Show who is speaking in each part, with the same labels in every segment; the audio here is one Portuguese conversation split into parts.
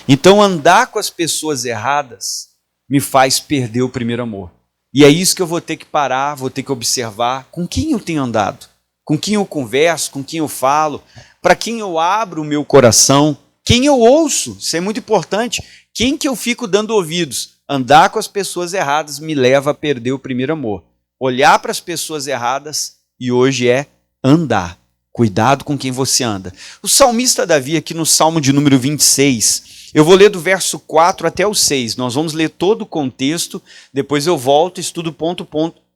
Speaker 1: Então andar com as pessoas erradas me faz perder o primeiro amor. E é isso que eu vou ter que parar, vou ter que observar com quem eu tenho andado, com quem eu converso, com quem eu falo, para quem eu abro o meu coração, quem eu ouço, isso é muito importante, quem que eu fico dando ouvidos. Andar com as pessoas erradas me leva a perder o primeiro amor. Olhar para as pessoas erradas e hoje é andar. Cuidado com quem você anda. O salmista Davi, aqui no Salmo de número 26, eu vou ler do verso 4 até o 6. Nós vamos ler todo o contexto, depois eu volto e estudo ponto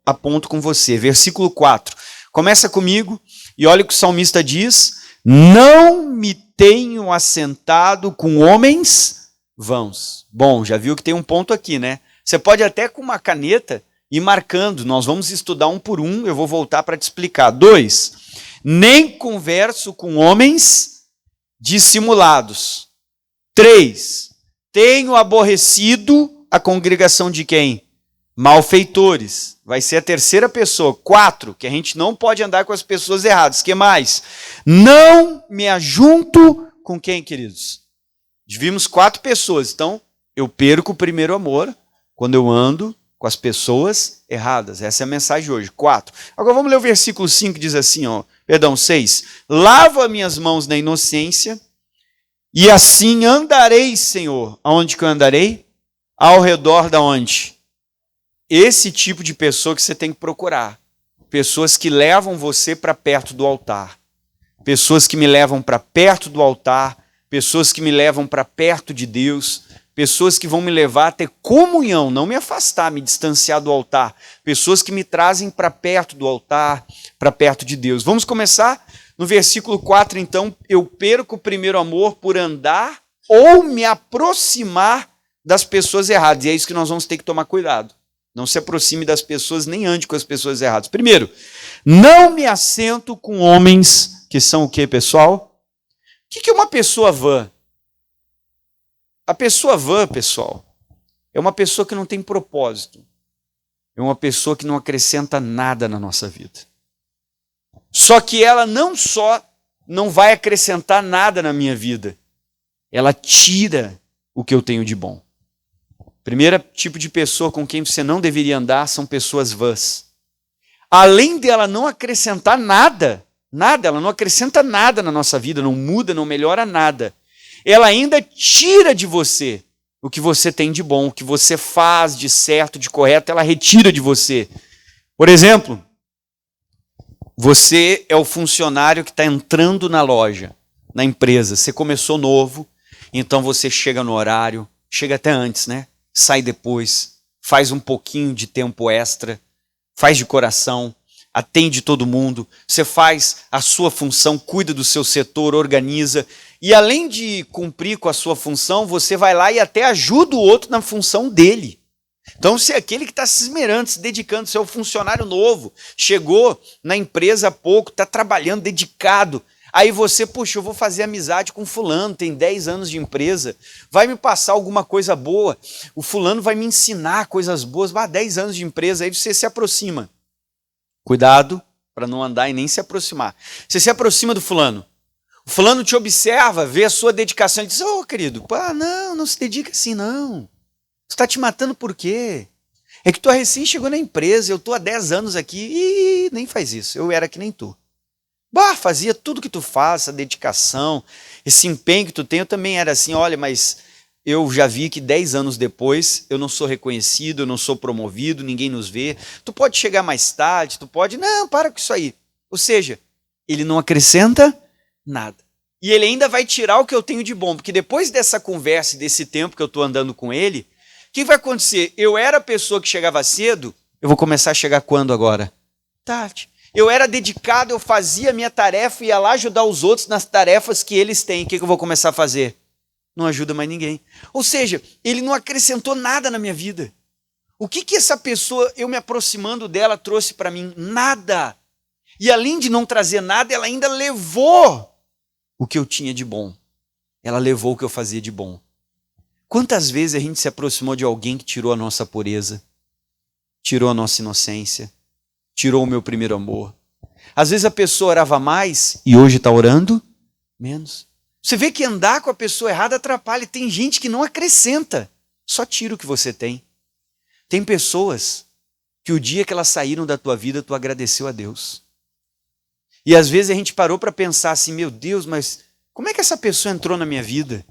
Speaker 1: a ponto com você. Versículo 4. Começa comigo e olha o que o salmista diz. Não me tenho assentado com homens vãos. Bom, já viu que tem um ponto aqui, né? Você pode até com uma caneta ir marcando. Nós vamos estudar um por um, eu vou voltar para te explicar. 2. Nem converso com homens dissimulados. 3. Tenho aborrecido a congregação de quem? Malfeitores. Vai ser a terceira pessoa. 4. Que a gente não pode andar com as pessoas erradas. Que mais? Não me ajunto com quem, queridos? Vimos 4 pessoas. Então, eu perco o primeiro amor quando eu ando com as pessoas erradas. Essa é a mensagem de hoje. 4. Agora vamos ler o versículo 5, que diz assim, 6. Lava minhas mãos na inocência, e assim andarei, Senhor. Aonde que eu andarei? Ao redor da onde? Esse tipo de pessoa que você tem que procurar. Pessoas que levam você para perto do altar. Pessoas que me levam para perto do altar. Pessoas que me levam para perto de Deus. Pessoas que vão me levar a ter comunhão, não me afastar, me distanciar do altar. Pessoas que me trazem para perto do altar, para perto de Deus. Vamos começar no versículo 4, então. Eu perco o primeiro amor por andar ou me aproximar das pessoas erradas. E é isso que nós vamos ter que tomar cuidado. Não se aproxime das pessoas, nem ande com as pessoas erradas. Primeiro, não me assento com homens que são o quê, pessoal? O que é uma pessoa vã? A pessoa vã, pessoal, é uma pessoa que não tem propósito. É uma pessoa que não acrescenta nada na nossa vida. Só que ela não só não vai acrescentar nada na minha vida, ela tira o que eu tenho de bom. Primeiro tipo de pessoa com quem você não deveria andar são pessoas vãs. Além dela não acrescentar nada, ela não acrescenta nada na nossa vida, não muda, não melhora nada. Ela ainda tira de você o que você tem de bom, o que você faz de certo, de correto, ela retira de você. Por exemplo, você é o funcionário que está entrando na loja, na empresa. Você começou novo, então você chega no horário, chega até antes, né? Sai depois, faz um pouquinho de tempo extra, faz de coração, atende todo mundo, você faz a sua função, cuida do seu setor, organiza. E além de cumprir com a sua função, você vai lá e até ajuda o outro na função dele. Então, se é aquele que está se esmerando, se dedicando, se é um funcionário novo, chegou na empresa há pouco, está trabalhando, dedicado, aí você, puxa, eu vou fazer amizade com fulano, tem 10 anos de empresa, vai me passar alguma coisa boa, o fulano vai me ensinar coisas boas, 10 anos de empresa, aí você se aproxima. Cuidado para não andar e nem se aproximar. Você se aproxima do fulano. O fulano te observa, vê a sua dedicação e diz, querido, não se dedica assim não. Você está te matando por quê? É que tu recém chegou na empresa, eu estou há 10 anos aqui e nem faz isso, eu era que nem tu. Fazia tudo que tu faz, essa dedicação, esse empenho que tu tem, eu também era assim, olha, mas eu já vi que 10 anos depois eu não sou reconhecido, eu não sou promovido, ninguém nos vê, tu pode chegar mais tarde, não, para com isso aí. Ou seja, ele não acrescenta nada. E ele ainda vai tirar o que eu tenho de bom, porque depois dessa conversa e desse tempo que eu estou andando com ele, o que vai acontecer? Eu era a pessoa que chegava cedo, eu vou começar a chegar quando agora? Tarde. Eu era dedicado, eu fazia a minha tarefa, ia lá ajudar os outros nas tarefas que eles têm. O que eu vou começar a fazer? Não ajuda mais ninguém. Ou seja, ele não acrescentou nada na minha vida. O que essa pessoa, eu me aproximando dela, trouxe para mim? Nada. E além de não trazer nada, ela ainda levou o que eu tinha de bom. Ela levou o que eu fazia de bom. Quantas vezes a gente se aproximou de alguém que tirou a nossa pureza, tirou a nossa inocência, tirou o meu primeiro amor? Às vezes a pessoa orava mais e hoje está orando menos. Você vê que andar com a pessoa errada atrapalha. Tem gente que não acrescenta, só tira o que você tem. Tem pessoas que o dia que elas saíram da tua vida, tu agradeceu a Deus. E às vezes a gente parou para pensar assim, meu Deus, mas como é que essa pessoa entrou na minha vida?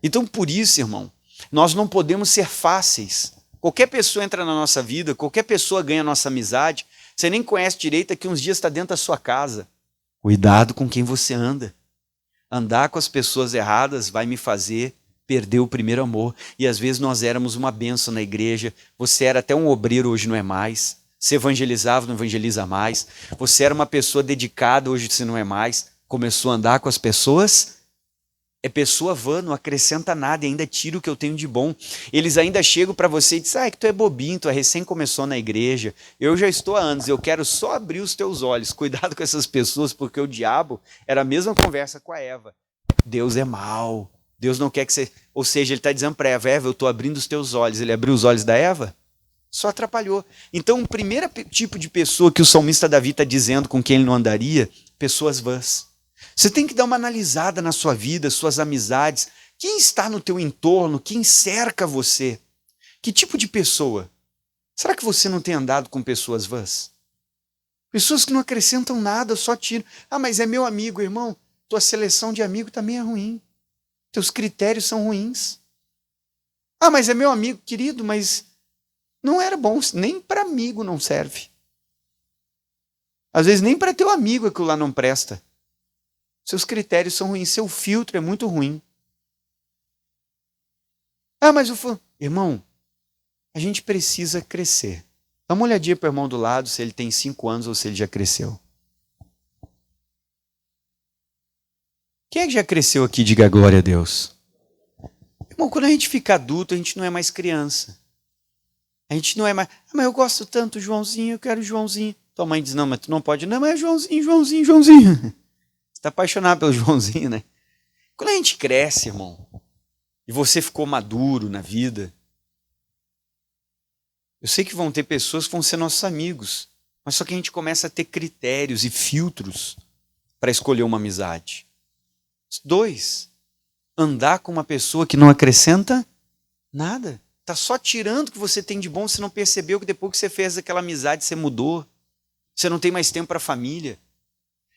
Speaker 1: Então por isso, irmão, nós não podemos ser fáceis. Qualquer pessoa entra na nossa vida, qualquer pessoa ganha a nossa amizade, você nem conhece direito, daqui uns dias está dentro da sua casa. Cuidado com quem você anda. Andar com as pessoas erradas vai me fazer perder o primeiro amor. E às vezes nós éramos uma bênção na igreja, você era até um obreiro, hoje não é mais. Você evangelizava, não evangeliza mais. Você era uma pessoa dedicada, hoje você não é mais. Começou a andar com as pessoas, é pessoa vã, não acrescenta nada e ainda tira o que eu tenho de bom. Eles ainda chegam para você e dizem, que tu é bobinho, tu recém começou na igreja. Eu já estou há anos, eu quero só abrir os teus olhos. Cuidado com essas pessoas, porque o diabo era a mesma conversa com a Eva. Deus é mau, Deus não quer que você... Ou seja, ele está dizendo para Eva, eu estou abrindo os teus olhos. Ele abriu os olhos da Eva? Só atrapalhou. Então, o primeiro tipo de pessoa que o salmista Davi está dizendo com quem ele não andaria, pessoas vãs. Você tem que dar uma analisada na sua vida, suas amizades. Quem está no teu entorno? Quem cerca você? Que tipo de pessoa? Será que você não tem andado com pessoas vãs? Pessoas que não acrescentam nada, só tiram. Mas é meu amigo, irmão. Tua seleção de amigo também é ruim. Teus critérios são ruins. Mas é meu amigo, querido, mas não era bom. Nem para amigo não serve. Às vezes nem para teu amigo aquilo lá não presta. Seus critérios são ruins, seu filtro é muito ruim. Mas eu falo, irmão, a gente precisa crescer. Dá uma olhadinha para o irmão do lado, se ele tem 5 anos ou se ele já cresceu. Quem é que já cresceu aqui? Diga glória a Deus. Irmão, quando a gente fica adulto, a gente não é mais criança. A gente não é mais, mas eu gosto tanto do Joãozinho, eu quero o Joãozinho. Tua mãe diz, não, mas tu não pode. Não, mas é Joãozinho, Joãozinho, Joãozinho. Você está apaixonado pelo Joãozinho, né? Quando a gente cresce, irmão, e você ficou maduro na vida, eu sei que vão ter pessoas que vão ser nossos amigos, mas só que a gente começa a ter critérios e filtros para escolher uma amizade. 2, andar com uma pessoa que não acrescenta nada. Está só tirando o que você tem de bom, você não percebeu que depois que você fez aquela amizade, você mudou. Você não tem mais tempo para a família.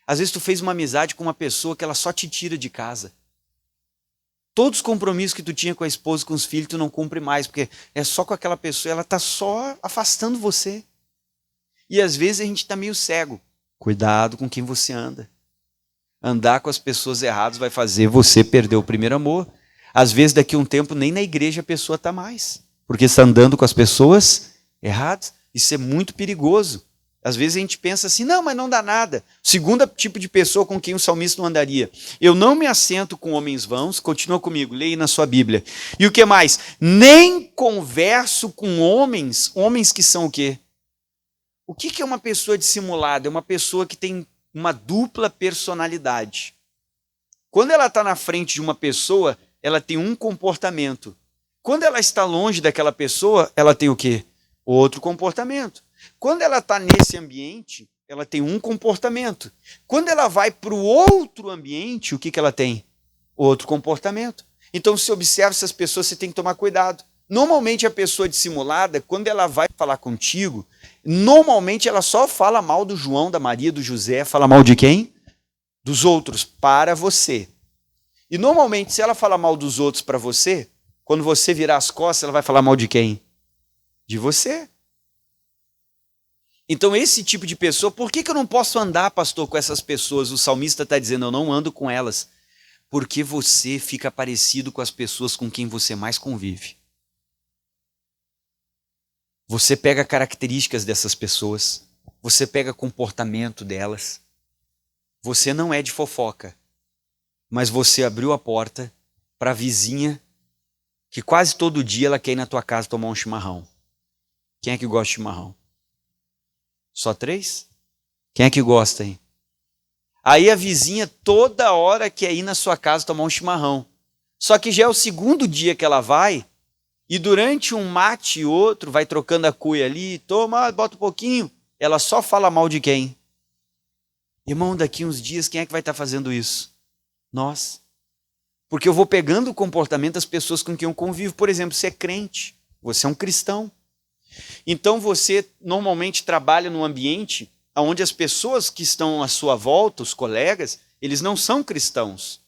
Speaker 1: Às vezes tu fez uma amizade com uma pessoa que ela só te tira de casa. Todos os compromissos que tu tinha com a esposa, com os filhos, tu não cumpre mais, porque é só com aquela pessoa, ela está só afastando você. E às vezes a gente está meio cego. Cuidado com quem você anda. Andar com as pessoas erradas vai fazer você perder o primeiro amor. Às vezes daqui a um tempo nem na igreja a pessoa está mais, porque está andando com as pessoas erradas. Isso é muito perigoso. Às vezes a gente pensa assim, não, mas não dá nada. Segundo tipo de pessoa com quem o salmista não andaria. Eu não me assento com homens vãos, continua comigo, leia na sua Bíblia. E o que mais? Nem converso com homens que são o quê? O que é uma pessoa dissimulada? É uma pessoa que tem uma dupla personalidade. Quando ela está na frente de uma pessoa, ela tem um comportamento. Quando ela está longe daquela pessoa, ela tem o quê? Outro comportamento. Quando ela está nesse ambiente, ela tem um comportamento. Quando ela vai para o outro ambiente, o que ela tem? Outro comportamento. Então, se observa essas pessoas, você tem que tomar cuidado. Normalmente, a pessoa dissimulada, quando ela vai falar contigo, normalmente ela só fala mal do João, da Maria, do José. Fala mal de quem? Dos outros, para você. E normalmente, se ela fala mal dos outros para você, quando você virar as costas, ela vai falar mal de quem? De você. Então, esse tipo de pessoa, por que eu não posso andar, pastor, com essas pessoas? O salmista está dizendo, eu não ando com elas. Porque você fica parecido com as pessoas com quem você mais convive. Você pega características dessas pessoas, você pega comportamento delas. Você não é de fofoca, mas você abriu a porta para a vizinha que quase todo dia ela quer ir na tua casa tomar um chimarrão. Quem é que gosta de chimarrão? Só 3? Quem é que gosta, hein? Aí a vizinha toda hora quer ir na sua casa tomar um chimarrão. Só que já é o segundo dia que ela vai, e durante um mate e outro, vai trocando a cuia ali, toma, bota um pouquinho, ela só fala mal de quem? Irmão, daqui uns dias, quem é que vai estar fazendo isso? Nós. Porque eu vou pegando o comportamento das pessoas com quem eu convivo. Por exemplo, você é crente, você é um cristão. Então você normalmente trabalha num ambiente onde as pessoas que estão à sua volta, os colegas, eles não são cristãos.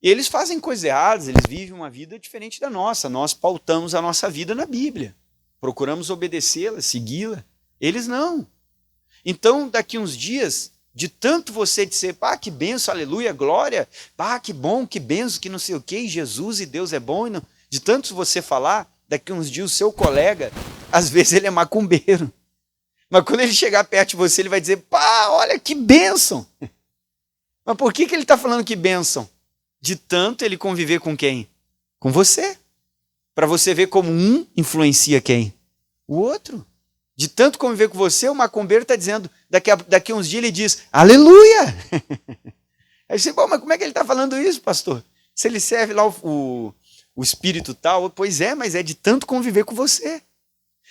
Speaker 1: Eles fazem coisas erradas, eles vivem uma vida diferente da nossa. Nós pautamos a nossa vida na Bíblia. Procuramos obedecê-la, segui-la. Eles não. Então, daqui uns dias, de tanto você dizer, que benção, aleluia, glória, que bom, que benção, que não sei o quê, Jesus e Deus é bom, e não... de tanto você falar, daqui uns dias o seu colega, às vezes ele é macumbeiro. Mas quando ele chegar perto de você, ele vai dizer, olha que bênção. Mas por que ele está falando que bênção? De tanto ele conviver com quem? Com você. Para você ver como um influencia quem? O outro. De tanto conviver com você, o macumbeiro está dizendo, daqui uns dias ele diz, aleluia! Aí você, mas como é que ele está falando isso, pastor? Se ele serve lá o espírito tal, pois é, mas é de tanto conviver com você.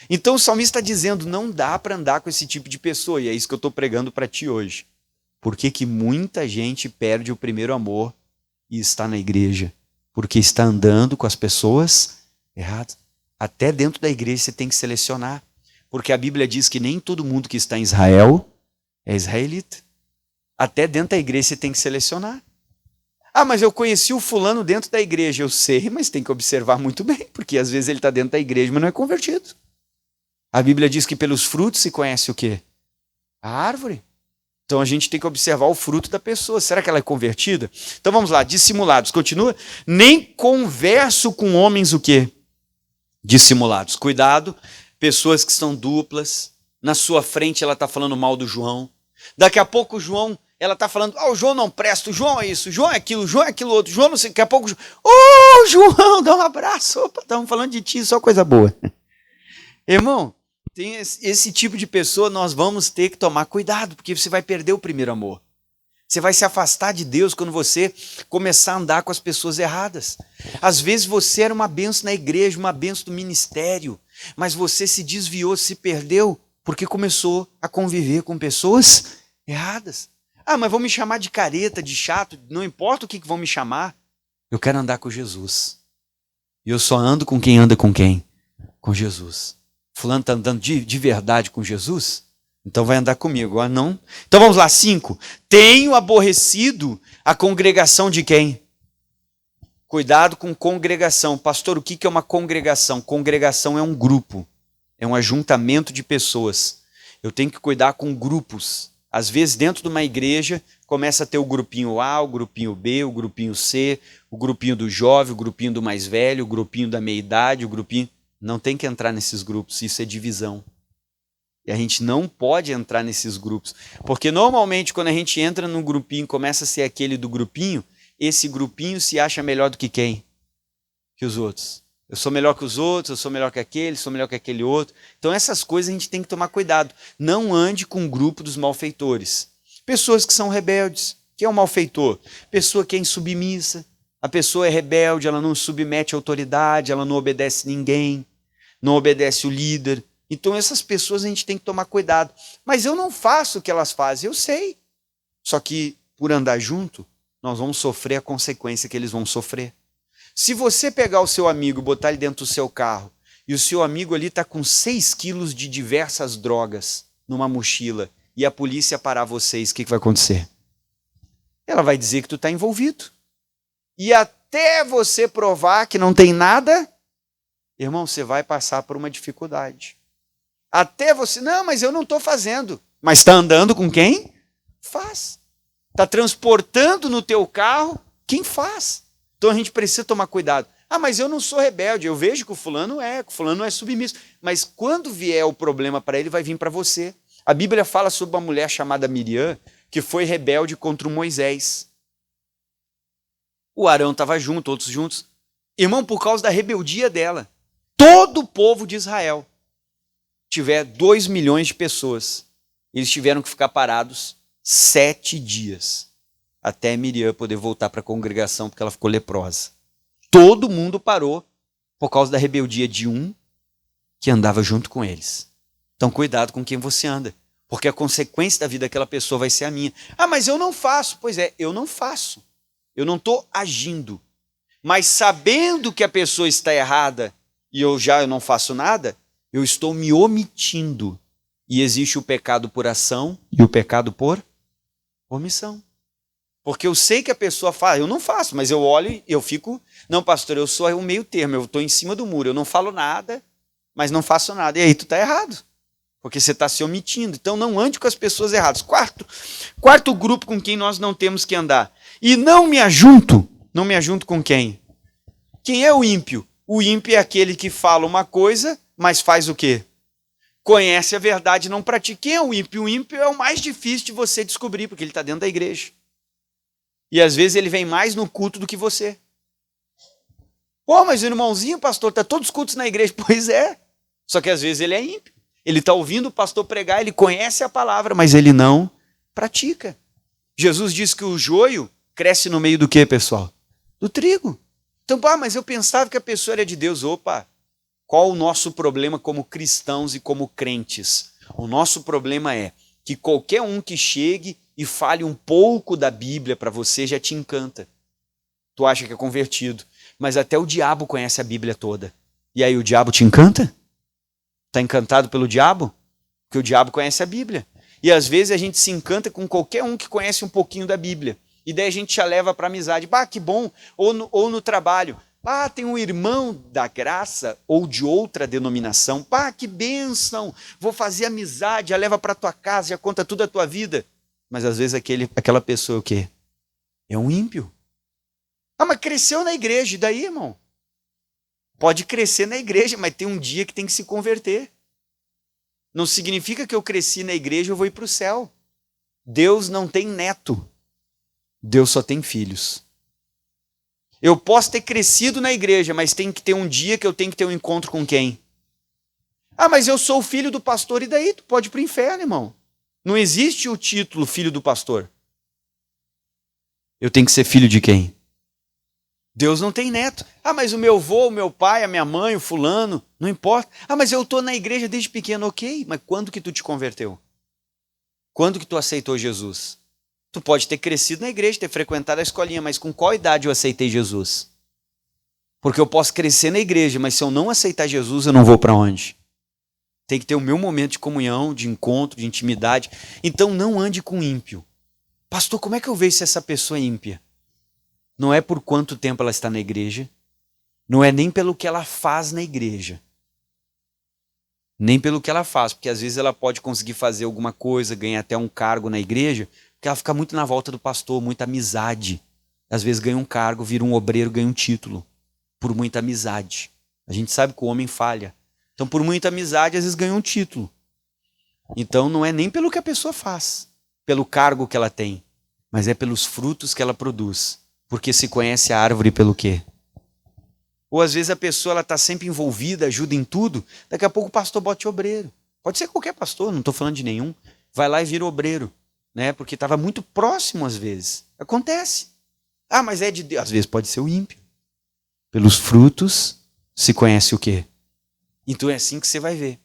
Speaker 1: Então o salmista está dizendo, não dá para andar com esse tipo de pessoa, e é isso que eu estou pregando para ti hoje. Por que muita gente perde o primeiro amor e está na igreja? Porque está andando com as pessoas erradas. Até dentro da igreja você tem que selecionar. Porque a Bíblia diz que nem todo mundo que está em Israel é israelita. Até dentro da igreja você tem que selecionar. Mas eu conheci o fulano dentro da igreja. Eu sei, mas tem que observar muito bem, porque às vezes ele está dentro da igreja, mas não é convertido. A Bíblia diz que pelos frutos se conhece o quê? A árvore. Então a gente tem que observar o fruto da pessoa. Será que ela é convertida? Então vamos lá, dissimulados. Continua. Nem converso com homens o quê? Dissimulados. Cuidado, pessoas que são duplas. Na sua frente ela está falando mal do João. Daqui a pouco o João, ela está falando, o João não presta, o João é isso, o João é aquilo outro, o João não sei, daqui a pouco, João, dá um abraço, estamos falando de ti, só coisa boa. Irmão, tem esse tipo de pessoa, nós vamos ter que tomar cuidado, porque você vai perder o primeiro amor. Você vai se afastar de Deus quando você começar a andar com as pessoas erradas. Às vezes você era uma bênção na igreja, uma bênção do ministério, mas você se desviou, se perdeu, porque começou a conviver com pessoas erradas. Mas vão me chamar de careta, de chato, não importa o que vão me chamar, eu quero andar com Jesus. E eu só ando com quem anda com quem? Com Jesus. Fulano está andando de verdade com Jesus? Então vai andar comigo. Agora não. Então vamos lá, 5. Tenho aborrecido a congregação de quem? Cuidado com congregação. Pastor, o que é uma congregação? Congregação é um grupo. É um ajuntamento de pessoas. Eu tenho que cuidar com grupos. Às vezes dentro de uma igreja começa a ter o grupinho A, o grupinho B, o grupinho C, o grupinho do jovem, o grupinho do mais velho, o grupinho da meia-idade, o grupinho... Não tem que entrar nesses grupos, isso é divisão. E a gente não pode entrar nesses grupos. Porque normalmente quando a gente entra num grupinho, começa a ser aquele do grupinho, esse grupinho se acha melhor do que quem? Que os outros. Eu sou melhor que os outros, eu sou melhor que aquele, sou melhor que aquele outro. Então essas coisas a gente tem que tomar cuidado. Não ande com o grupo dos malfeitores. Pessoas que são rebeldes. Quem é um malfeitor? Pessoa que é insubmissa. A pessoa é rebelde, ela não submete à autoridade, ela não obedece ninguém, não obedece o líder. Então essas pessoas a gente tem que tomar cuidado. Mas eu não faço o que elas fazem, eu sei. Só que por andar junto, nós vamos sofrer a consequência que eles vão sofrer. Se você pegar o seu amigo e botar ele dentro do seu carro, e o seu amigo ali está com 6 quilos de diversas drogas numa mochila, e a polícia parar vocês, o que vai acontecer? Ela vai dizer que tu está envolvido. E até você provar que não tem nada, irmão, você vai passar por uma dificuldade. Até você, não, mas eu não estou fazendo. Mas está andando com quem? Faz. Está transportando no teu carro quem faz. Então a gente precisa tomar cuidado. Mas eu não sou rebelde, eu vejo que o fulano é submisso. Mas quando vier o problema para ele, vai vir para você. A Bíblia fala sobre uma mulher chamada Miriam, que foi rebelde contra o Moisés. O Arão estava junto, outros juntos. Irmão, por causa da rebeldia dela, todo o povo de Israel tiver 2 milhões de pessoas. Eles tiveram que ficar parados 7 dias até Miriam poder voltar para a congregação porque ela ficou leprosa. Todo mundo parou por causa da rebeldia de um que andava junto com eles. Então cuidado com quem você anda, porque a consequência da vida daquela pessoa vai ser a minha. Mas eu não faço. Pois é, eu não faço. Eu não estou agindo. Mas sabendo que a pessoa está errada e eu não faço nada, eu estou me omitindo. E existe o pecado por ação e o pecado por omissão. Porque eu sei que a pessoa faz, eu não faço, mas eu olho e eu fico, não, pastor, eu sou o meio termo, eu estou em cima do muro, eu não falo nada, mas não faço nada. E aí tu está errado, porque você está se omitindo. Então não ande com as pessoas erradas. Quarto grupo com quem nós não temos que andar. E não me ajunto com quem? Quem é o ímpio? O ímpio é aquele que fala uma coisa, mas faz o quê? Conhece a verdade e não pratica. Quem é o ímpio? O ímpio é o mais difícil de você descobrir, porque ele está dentro da igreja. E às vezes ele vem mais no culto do que você. Pô, mas o irmãozinho, pastor, está todos os cultos na igreja. Pois é. Só que às vezes ele é ímpio. Ele está ouvindo o pastor pregar, ele conhece a palavra, mas ele não pratica. Jesus disse que o joio cresce no meio do quê, pessoal? Do trigo. Então, mas eu pensava que a pessoa era de Deus. Opa, qual o nosso problema como cristãos e como crentes? O nosso problema é que qualquer um que chegue e fale um pouco da Bíblia para você já te encanta. Tu acha que é convertido, mas até o diabo conhece a Bíblia toda. E aí o diabo te encanta? Está encantado pelo diabo? Porque o diabo conhece a Bíblia. E às vezes a gente se encanta com qualquer um que conhece um pouquinho da Bíblia. E daí a gente já leva para amizade. Que bom. Ou no trabalho. Tem um irmão da graça ou de outra denominação. Que bênção. Vou fazer amizade, já leva para tua casa, já conta tudo a tua vida. Mas às vezes aquela pessoa é o quê? É um ímpio. Mas cresceu na igreja. E daí, irmão? Pode crescer na igreja, mas tem um dia que tem que se converter. Não significa que eu cresci na igreja e eu vou ir para o céu. Deus não tem neto. Deus só tem filhos. Eu posso ter crescido na igreja, mas tem que ter um dia que eu tenho que ter um encontro com quem? Mas eu sou o filho do pastor, e daí? Tu pode ir para o inferno, irmão. Não existe o título filho do pastor. Eu tenho que ser filho de quem? Deus não tem neto. Mas o meu avô, o meu pai, a minha mãe, o fulano, não importa. Mas eu estou na igreja desde pequeno, ok. Mas quando que tu te converteu? Quando que tu aceitou Jesus? Tu pode ter crescido na igreja, ter frequentado a escolinha, mas com qual idade eu aceitei Jesus? Porque eu posso crescer na igreja, mas se eu não aceitar Jesus, eu não vou para onde? Tem que ter o meu momento de comunhão, de encontro, de intimidade. Então não ande com ímpio. Pastor, como é que eu vejo se essa pessoa é ímpia? Não é por quanto tempo ela está na igreja, não é nem pelo que ela faz na igreja. Nem pelo que ela faz, porque às vezes ela pode conseguir fazer alguma coisa, ganhar até um cargo na igreja, porque ela fica muito na volta do pastor, muita amizade. Às vezes ganha um cargo, vira um obreiro, ganha um título, por muita amizade. A gente sabe que o homem falha. Então, por muita amizade, às vezes ganha um título. Então, não é nem pelo que a pessoa faz, pelo cargo que ela tem, mas é pelos frutos que ela produz. Porque se conhece a árvore pelo quê? Ou às vezes a pessoa está sempre envolvida, ajuda em tudo, daqui a pouco o pastor bota obreiro. Pode ser qualquer pastor, não estou falando de nenhum. Vai lá e vira obreiro, né? Porque estava muito próximo às vezes. Acontece. Mas é de Deus. Às vezes pode ser o ímpio. Pelos frutos se conhece o quê? Então é assim que você vai ver.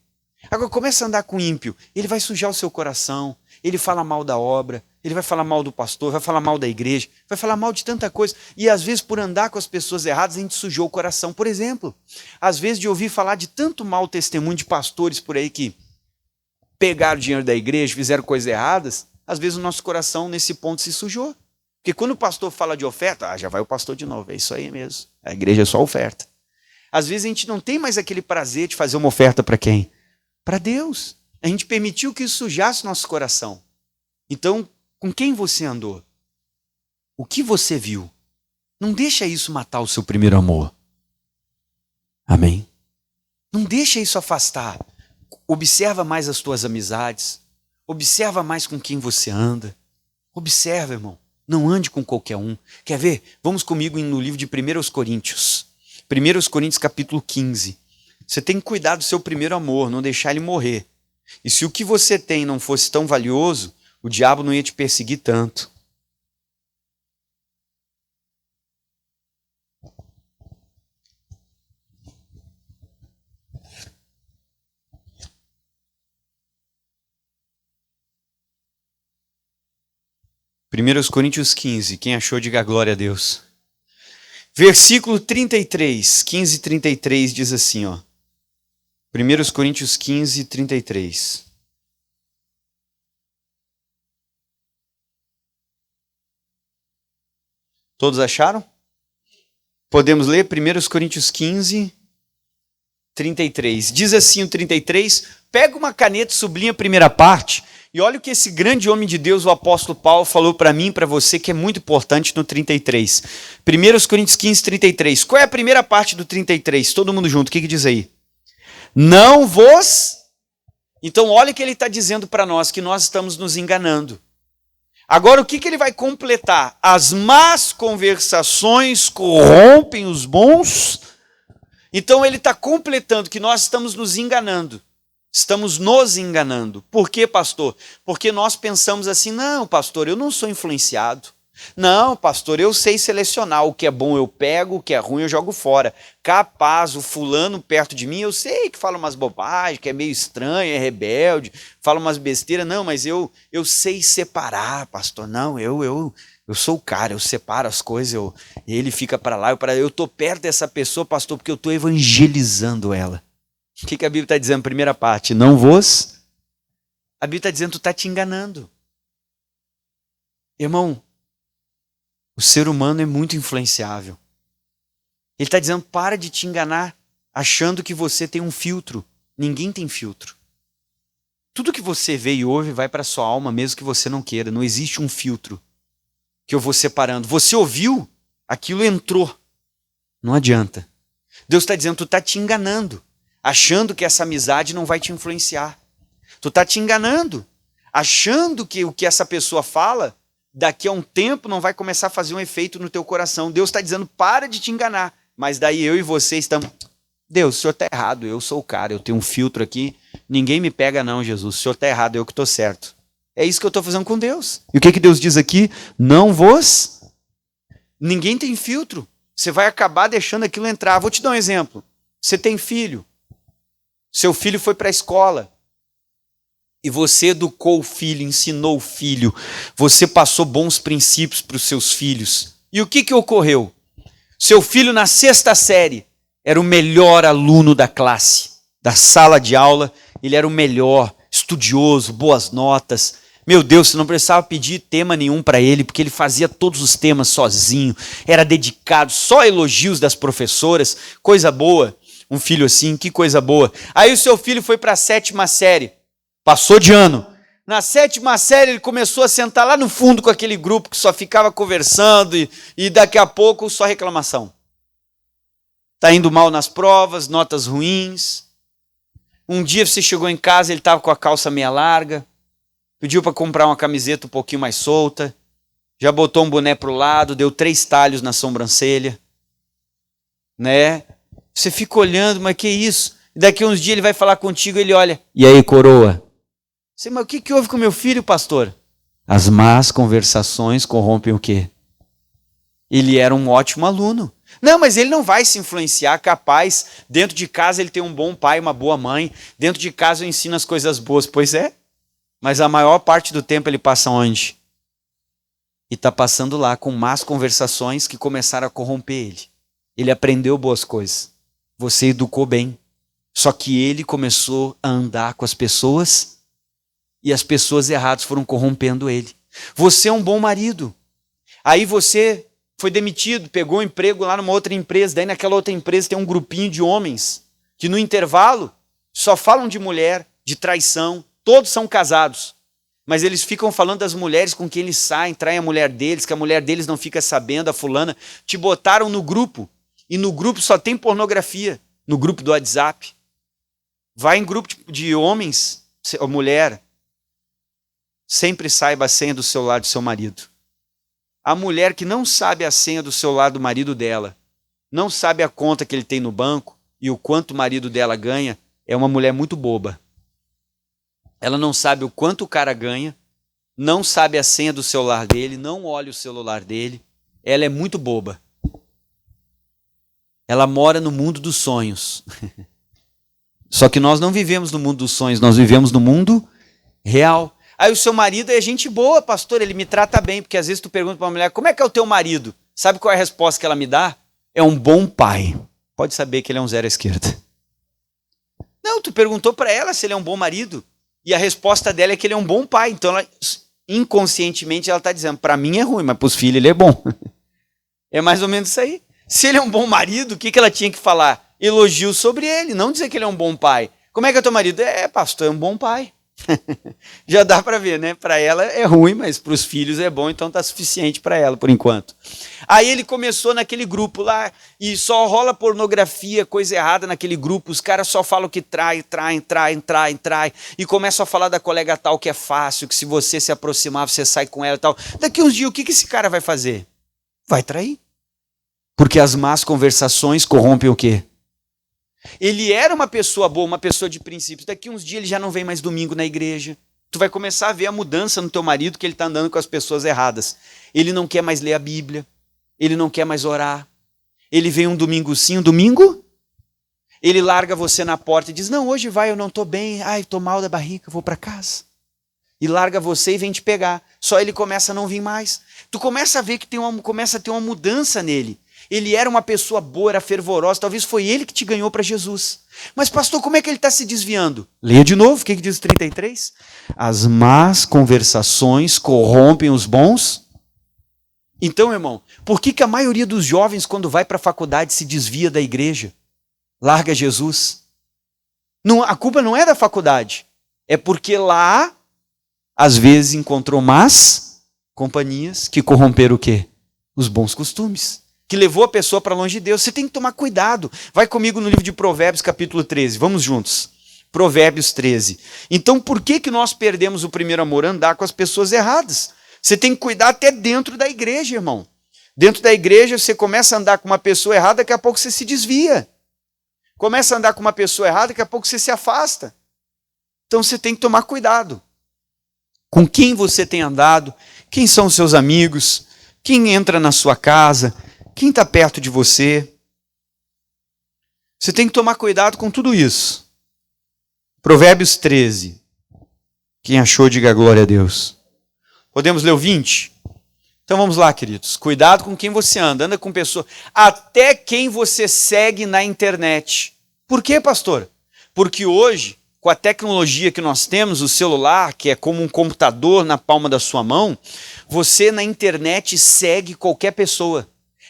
Speaker 1: Agora começa a andar com o ímpio, ele vai sujar o seu coração, ele fala mal da obra, ele vai falar mal do pastor, vai falar mal da igreja, vai falar mal de tanta coisa. E às vezes por andar com as pessoas erradas a gente sujou o coração. Por exemplo, às vezes de ouvir falar de tanto mau testemunho de pastores por aí que pegaram dinheiro da igreja, fizeram coisas erradas, às vezes o nosso coração nesse ponto se sujou. Porque quando o pastor fala de oferta, já vai o pastor de novo, é isso aí mesmo, a igreja é só oferta. Às vezes a gente não tem mais aquele prazer de fazer uma oferta para quem? Para Deus. A gente permitiu que isso sujasse nosso coração. Então, com quem você andou? O que você viu? Não deixa isso matar o seu primeiro amor. Amém? Não deixa isso afastar. Observa mais as tuas amizades. Observa mais com quem você anda. Observa, irmão. Não ande com qualquer um. Quer ver? Vamos comigo no livro de 1 Coríntios. 1 Coríntios capítulo 15. Você tem que cuidar do seu primeiro amor, não deixar ele morrer. E se o que você tem não fosse tão valioso, o diabo não ia te perseguir tanto. 1 Coríntios 15, quem achou, diga glória a Deus. Versículo 33, 15 e 33 diz assim, ó. 1 Coríntios 15, 33. Todos acharam? Podemos ler 1 Coríntios 15, 33. Diz assim o 33, pega uma caneta e sublinha a primeira parte, e olha o que esse grande homem de Deus, o apóstolo Paulo, falou para mim e para você, que é muito importante no 33. 1 Coríntios 15, 33. Qual é a primeira parte do 33? Todo mundo junto, o que diz aí? Não vos... Então olha o que ele está dizendo para nós, que nós estamos nos enganando. Agora o que ele vai completar? As más conversações corrompem os bons. Então ele está completando que nós estamos nos enganando. Estamos nos enganando. Por quê, pastor? Porque nós pensamos assim, não, pastor, eu não sou influenciado. Não, pastor, eu sei selecionar. O que é bom eu pego, o que é ruim eu jogo fora. Capaz, o fulano perto de mim, eu sei que fala umas bobagens, que é meio estranho, é rebelde, fala umas besteiras. Não, mas eu sei separar, pastor. Não, eu sou o cara, eu separo as coisas, ele fica para lá, eu estou perto dessa pessoa, pastor, porque eu estou evangelizando ela. O que a Bíblia está dizendo? Primeira parte, não vos. A Bíblia está dizendo, tu está te enganando. Irmão, o ser humano é muito influenciável. Ele está dizendo, para de te enganar, achando que você tem um filtro. Ninguém tem filtro. Tudo que você vê e ouve vai para a sua alma, mesmo que você não queira. Não existe um filtro que eu vou separando. Você ouviu, aquilo entrou. Não adianta. Deus está dizendo, tu está te enganando, achando que essa amizade não vai te influenciar. Tu está te enganando, achando que o que essa pessoa fala, daqui a um tempo não vai começar a fazer um efeito no teu coração. Deus está dizendo, para de te enganar. Mas daí eu e você estamos, Deus, o senhor está errado, eu sou o cara, eu tenho um filtro aqui, ninguém me pega não, Jesus, o senhor está errado, eu que estou certo. É isso que eu estou fazendo com Deus. E o que Deus diz aqui? Não vos... Ninguém tem filtro. Você vai acabar deixando aquilo entrar. Vou te dar um exemplo. Você tem filho. Seu filho foi para a escola. E você educou o filho, ensinou o filho. Você passou bons princípios para os seus filhos. E o que ocorreu? Seu filho, na 6ª série, era o melhor aluno da classe, da sala de aula. Ele era o melhor, estudioso, boas notas. Meu Deus, você não precisava pedir tema nenhum para ele, porque ele fazia todos os temas sozinho. Era dedicado, só elogios das professoras. Coisa boa. Um filho assim, que coisa boa. Aí o seu filho foi para a 7ª série. Passou de ano. Na 7ª série ele começou a sentar lá no fundo com aquele grupo que só ficava conversando e daqui a pouco só reclamação. Está indo mal nas provas, notas ruins. Um dia você chegou em casa, ele estava com a calça meia larga, pediu para comprar uma camiseta um pouquinho mais solta, já botou um boné para o lado, deu 3 talhos na sobrancelha. Né? Você fica olhando, mas que isso? E daqui a uns dias ele vai falar contigo, ele olha, e aí coroa? Você, mas o que houve com meu filho, pastor? As más conversações corrompem o quê? Ele era um ótimo aluno. Não, mas ele não vai se influenciar, capaz. Dentro de casa ele tem um bom pai, uma boa mãe. Dentro de casa eu ensino as coisas boas. Pois é, mas a maior parte do tempo ele passa onde? E está passando lá com más conversações que começaram a corromper ele. Ele aprendeu boas coisas. Você educou bem. Só que ele começou a andar com as pessoas e as pessoas erradas foram corrompendo ele. Você é um bom marido. Aí você foi demitido, pegou um emprego lá numa outra empresa. Daí naquela outra empresa tem um grupinho de homens que no intervalo só falam de mulher, de traição. Todos são casados. Mas eles ficam falando das mulheres com quem eles saem, traem a mulher deles, que a mulher deles não fica sabendo, a fulana. Te botaram no grupo. E no grupo só tem pornografia. No grupo do WhatsApp. Vai em grupo de homens, ou mulher. Sempre saiba a senha do celular do seu marido. A mulher que não sabe a senha do celular do marido dela, não sabe a conta que ele tem no banco e o quanto o marido dela ganha, é uma mulher muito boba. Ela não sabe o quanto o cara ganha, não sabe a senha do celular dele, não olha o celular dele. Ela é muito boba. Ela mora no mundo dos sonhos. Só que nós não vivemos no mundo dos sonhos, nós vivemos no mundo real. Aí o seu marido é gente boa, pastor, ele me trata bem, porque às vezes tu pergunta para uma mulher, como é que é o teu marido? Sabe qual é a resposta que ela me dá? É um bom pai. Pode saber que ele é um zero à esquerda. Não, tu perguntou para ela se ele é um bom marido, e a resposta dela é que ele é um bom pai. Então, ela, inconscientemente, ela está dizendo, para mim é ruim, mas para os filhos ele é bom. É mais ou menos isso aí. Se ele é um bom marido, o que ela tinha que falar? Elogio sobre ele, não dizer que ele é um bom pai. Como é que é teu marido? Pastor, é um bom pai. Já dá para ver, né? Para ela é ruim, mas para os filhos é bom, então tá suficiente para ela por enquanto. Aí ele começou naquele grupo lá e só rola pornografia, coisa errada naquele grupo. Os caras só falam que trai e começam a falar da colega tal que é fácil, que se você se aproximar você sai com ela e tal. Daqui uns dias o que esse cara vai fazer? Vai trair. Porque as más conversações corrompem o quê? Ele era uma pessoa boa, uma pessoa de princípios. Daqui uns dias ele já não vem mais domingo na igreja. Tu vai começar a ver a mudança no teu marido, que ele está andando com as pessoas erradas. Ele não quer mais ler a Bíblia. Ele não quer mais orar. Ele vem um domingo sim, um domingo. Ele larga você na porta e diz, não, hoje vai, eu não estou bem. Ai, estou mal da barriga, vou para casa. E larga você e vem te pegar. Só ele começa a não vir mais. Tu começa a ver que começa a ter uma mudança nele. Ele era uma pessoa boa, era fervorosa, talvez foi ele que te ganhou para Jesus. Mas pastor, como é que ele está se desviando? Leia de novo, o que diz o 33? As más conversações corrompem os bons. Então, irmão, por que a maioria dos jovens, quando vai para a faculdade, se desvia da igreja? Larga Jesus? Não, a culpa não é da faculdade. É porque lá, às vezes, encontrou más companhias que corromperam o quê? Os bons costumes. Que levou a pessoa para longe de Deus. Você tem que tomar cuidado. Vai comigo no livro de Provérbios, capítulo 13. Vamos juntos. Provérbios 13. Então, por que nós perdemos o primeiro amor? Andar com as pessoas erradas. Você tem que cuidar até dentro da igreja, irmão. Dentro da igreja, você começa a andar com uma pessoa errada, daqui a pouco você se desvia. Começa a andar com uma pessoa errada, daqui a pouco você se afasta. Então, você tem que tomar cuidado. Com quem você tem andado? Quem são os seus amigos? Quem entra na sua casa? Quem está perto de você? Você tem que tomar cuidado com tudo isso. Provérbios 13. Quem achou, diga glória a Deus. Podemos ler o 20? Então vamos lá, queridos. Cuidado com quem você anda. Anda com pessoas. Até quem você segue na internet. Por quê, pastor? Porque hoje, com a tecnologia que nós temos, o celular, que é como um computador na palma da sua mão, você na internet segue qualquer pessoa.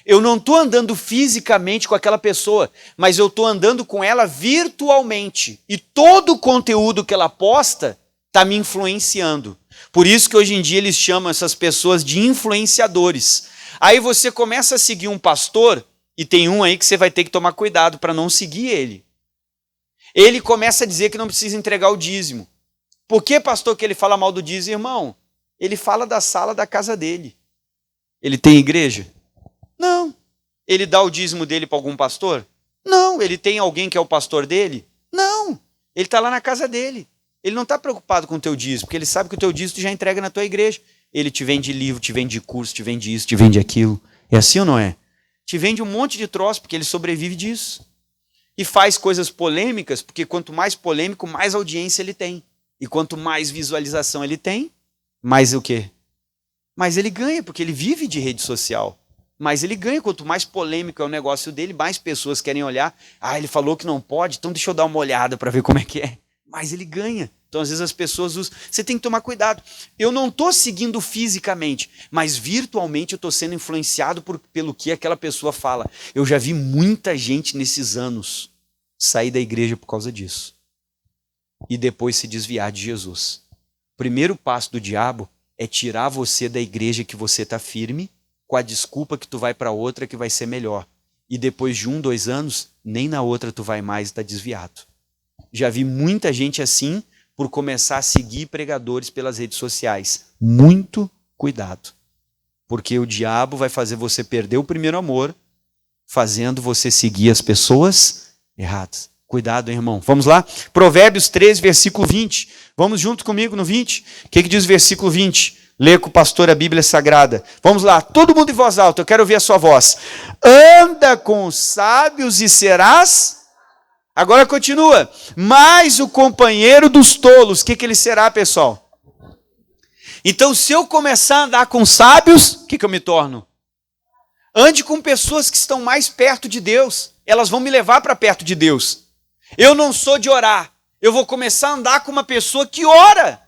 Speaker 1: Eu não estou andando fisicamente com aquela pessoa, mas eu estou andando com ela virtualmente. E todo o conteúdo que ela posta está me influenciando. Por isso que hoje em dia eles chamam essas pessoas de influenciadores. Aí você começa a seguir um pastor, e tem um aí que você vai ter que tomar cuidado para não seguir ele. Ele começa a dizer que não precisa entregar o dízimo. Por que, pastor, que ele fala mal do dízimo? Irmão, ele fala da sala da casa dele. Ele tem igreja? Não. Ele dá o dízimo dele para algum pastor? Não. Ele tem alguém que é o pastor dele? Não. Ele está lá na casa dele. Ele não está preocupado com o teu dízimo, porque ele sabe que o teu dízimo tu já entrega na tua igreja. Ele te vende livro, te vende curso, te vende isso, te vende aquilo. É assim ou não é? Te vende um monte de troço, porque ele sobrevive disso. E faz coisas polêmicas, porque quanto mais polêmico, mais audiência ele tem. E quanto mais visualização ele tem, mais o quê? Mais ele ganha, porque ele vive de rede social. Mas ele ganha, quanto mais polêmico é o negócio dele, mais pessoas querem olhar. Ah, ele falou que não pode, então deixa eu dar uma olhada para ver como é que é. Mas ele ganha. Então, às vezes, as pessoas usam. Você tem que tomar cuidado. Eu não estou seguindo fisicamente, mas virtualmente eu estou sendo influenciado pelo que aquela pessoa fala. Eu já vi muita gente nesses anos sair da igreja por causa disso. E depois se desviar de Jesus. O primeiro passo do diabo é tirar você da igreja que você está firme, com a desculpa que tu vai para outra que vai ser melhor. E depois de 1, 2 anos, nem na outra tu vai mais e está desviado. Já vi muita gente assim por começar a seguir pregadores pelas redes sociais. Muito cuidado. Porque o diabo vai fazer você perder o primeiro amor, fazendo você seguir as pessoas erradas. Cuidado, hein, irmão. Vamos lá? Provérbios 13, versículo 20. Vamos junto comigo no 20? O que diz o versículo 20? Lê com o pastor a Bíblia Sagrada. Vamos lá, todo mundo em voz alta, eu quero ouvir a sua voz. Anda com os sábios e serás... Agora continua. Mas o companheiro dos tolos, o que ele será, pessoal? Então, se eu começar a andar com sábios, o que eu me torno? Ande com pessoas que estão mais perto de Deus. Elas vão me levar para perto de Deus. Eu não sou de orar. Eu vou começar a andar com uma pessoa que ora.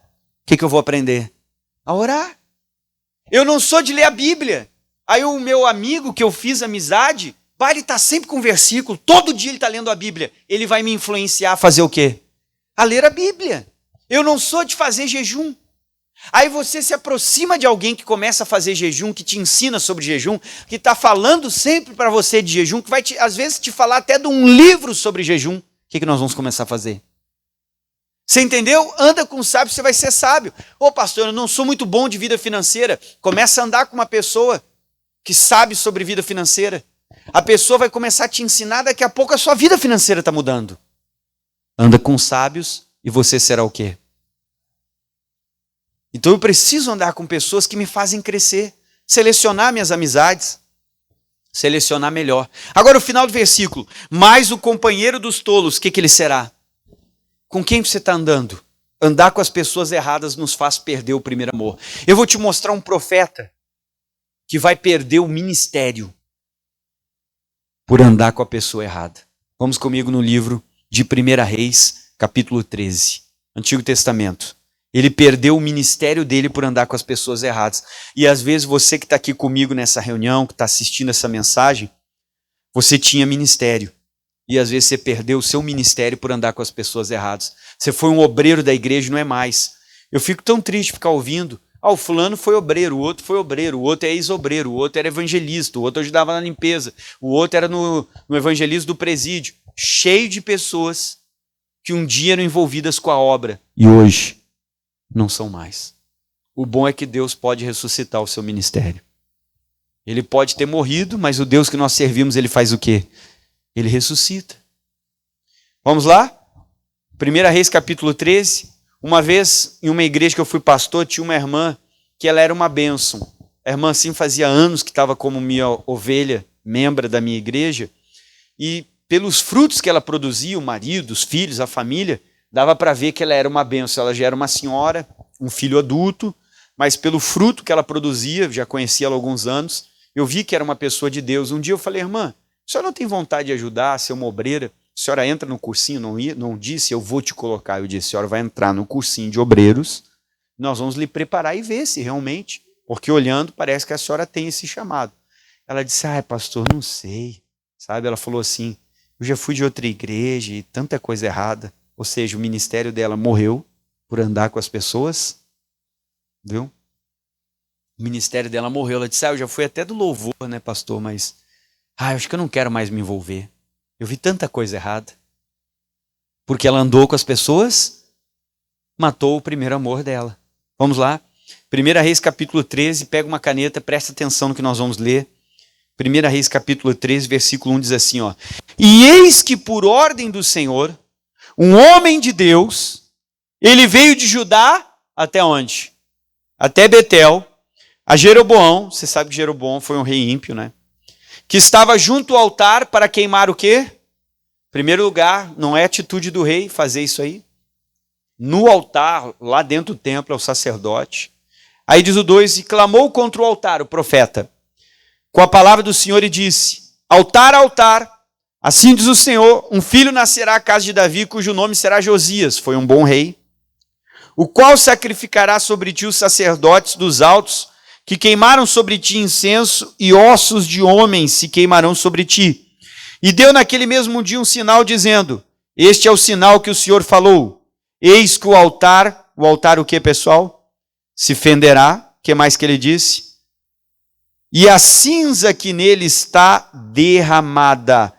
Speaker 1: O que eu vou aprender? A orar. Eu não sou de ler a Bíblia. Aí o meu amigo que eu fiz amizade, ele está sempre com versículo. Todo dia ele está lendo a Bíblia. Ele vai me influenciar a fazer o quê? A ler a Bíblia. Eu não sou de fazer jejum. Aí você se aproxima de alguém que começa a fazer jejum, que te ensina sobre jejum, que está falando sempre para você de jejum, que vai às vezes te falar até de um livro sobre jejum. O que nós vamos começar a fazer? Você entendeu? Anda com sábio, você vai ser sábio. Ô pastor, eu não sou muito bom de vida financeira. Começa a andar com uma pessoa que sabe sobre vida financeira. A pessoa vai começar a te ensinar, daqui a pouco a sua vida financeira está mudando. Anda com sábios e você será o quê? Então eu preciso andar com pessoas que me fazem crescer, selecionar minhas amizades, selecionar melhor. Agora o final do versículo, mas o companheiro dos tolos, o que ele será? Com quem você está andando? Andar com as pessoas erradas nos faz perder o primeiro amor. Eu vou te mostrar um profeta que vai perder o ministério por andar com a pessoa errada. Vamos comigo no livro de 1 Reis, capítulo 13, Antigo Testamento. Ele perdeu o ministério dele por andar com as pessoas erradas. E às vezes você que está aqui comigo nessa reunião, que está assistindo essa mensagem, você tinha ministério. E às vezes você perdeu o seu ministério por andar com as pessoas erradas. Você foi um obreiro da igreja e não é mais. Eu fico tão triste ficar ouvindo. O fulano foi obreiro, o outro foi obreiro, o outro é ex-obreiro, o outro era evangelista, o outro ajudava na limpeza, o outro era no evangelismo do presídio. Cheio de pessoas que um dia eram envolvidas com a obra e hoje não são mais. O bom é que Deus pode ressuscitar o seu ministério. Ele pode ter morrido, mas o Deus que nós servimos, ele faz o quê? Ele ressuscita. Vamos lá? 1 Reis capítulo 13. Uma vez, em uma igreja que eu fui pastor, tinha uma irmã que ela era uma bênção. A irmã assim fazia anos que estava como minha ovelha, membro da minha igreja, e pelos frutos que ela produzia, o marido, os filhos, a família, dava para ver que ela era uma bênção. Ela já era uma senhora, um filho adulto, mas pelo fruto que ela produzia, já conhecia ela há alguns anos, eu vi que era uma pessoa de Deus. Um dia eu falei, irmã, a senhora não tem vontade de ajudar, a ser uma obreira? A senhora entra no cursinho, não disse, eu vou te colocar. Eu disse, a senhora vai entrar no cursinho de obreiros, nós vamos lhe preparar e ver se realmente, porque olhando parece que a senhora tem esse chamado. Ela disse, pastor, não sei, sabe? Ela falou assim, eu já fui de outra igreja e tanta coisa errada. Ou seja, o ministério dela morreu por andar com as pessoas, viu? O ministério dela morreu. Ela disse, eu já fui até do louvor, né, pastor, mas eu acho que eu não quero mais me envolver. Eu vi tanta coisa errada. Porque ela andou com as pessoas, matou o primeiro amor dela. Vamos lá. 1 Reis capítulo 13, pega uma caneta, presta atenção no que nós vamos ler. 1 Reis capítulo 13, versículo 1 diz assim, E eis que por ordem do Senhor, um homem de Deus, ele veio de Judá até onde? Até Betel, a Jeroboão, você sabe que Jeroboão foi um rei ímpio, né? Que estava junto ao altar para queimar o quê? Primeiro lugar, não é atitude do rei fazer isso aí. No altar, lá dentro do templo, é o sacerdote. Aí diz o 2, e clamou contra o altar, o profeta, com a palavra do Senhor e disse, altar, altar, assim diz o Senhor, um filho nascerá à casa de Davi, cujo nome será Josias, foi um bom rei, o qual sacrificará sobre ti os sacerdotes dos altos, que queimaram sobre ti incenso, e ossos de homens se queimarão sobre ti. E deu naquele mesmo dia um sinal, dizendo, este é o sinal que o Senhor falou, eis que o altar o que, pessoal? Se fenderá, o que mais que ele disse? E a cinza que nele está derramada,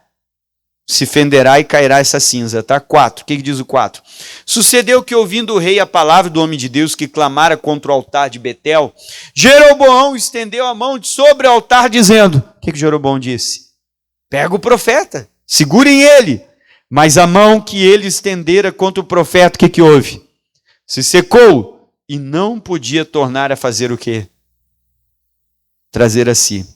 Speaker 1: se fenderá e cairá essa cinza, tá? 4, o que diz o 4? Sucedeu que, ouvindo o rei a palavra do homem de Deus que clamara contra o altar de Betel, Jeroboão estendeu a mão sobre o altar, dizendo, o que Jeroboão disse? Pega o profeta, segurem ele. Mas a mão que ele estendera contra o profeta, o que houve? Se secou e não podia tornar a fazer o quê? Trazer a si.